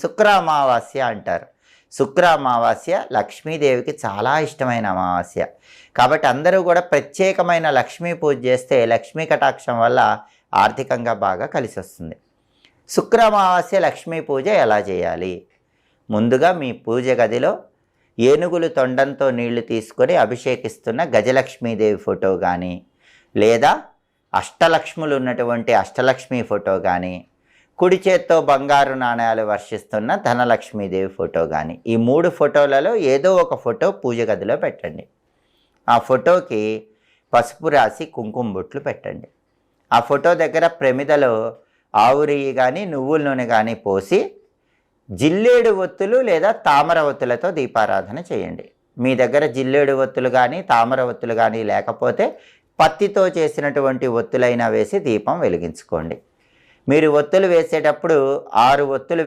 శుక్ర అమావాస్య అంటారు. శుక్ర అమావాస్య లక్ష్మీదేవికి చాలా ఇష్టమైన అమావాస్య. కాబట్టి అందరూ కూడా ప్రత్యేకమైన లక్ష్మీ పూజ చేస్తే లక్ష్మీ కటాక్షం వల్ల ఆర్థికంగా బాగా కలిసి వస్తుంది. శుక్ర అమావాస్య లక్ష్మీ పూజ ఎలా చేయాలి? ముందుగా మీ పూజ గదిలో ఏనుగులు తొండంతో నీళ్లు తీసుకొని అభిషేకిస్తున్న గజలక్ష్మీదేవి ఫోటో కానీ, లేదా అష్టలక్ష్ములు ఉన్నటువంటి అష్టలక్ష్మి ఫోటో కానీ, కుడి చేత్తో బంగారు నాణ్యాలు వర్షిస్తున్న ధనలక్ష్మీదేవి ఫోటో కానీ, ఈ 3 ఫోటోలలో ఏదో ఒక ఫోటో పూజ గదిలో పెట్టండి. ఆ ఫోటోకి పసుపు రాసి కుంకుమ బొట్లు పెట్టండి. ఆ ఫోటో దగ్గర ప్రమిదలో ఆవు నెయ్యి కానీ నువ్వుల నూనె కానీ పోసి జిల్లేడు ఒత్తులు లేదా తామర ఒత్తులతో దీపారాధన చేయండి. మీ దగ్గర జిల్లేడు ఒత్తులు కానీ తామర ఒత్తులు కానీ లేకపోతే పత్తితో చేసినటువంటి ఒత్తులైనా వేసి దీపం వెలిగించుకోండి. మీరు ఒత్తులు వేసేటప్పుడు 6 ఒత్తులు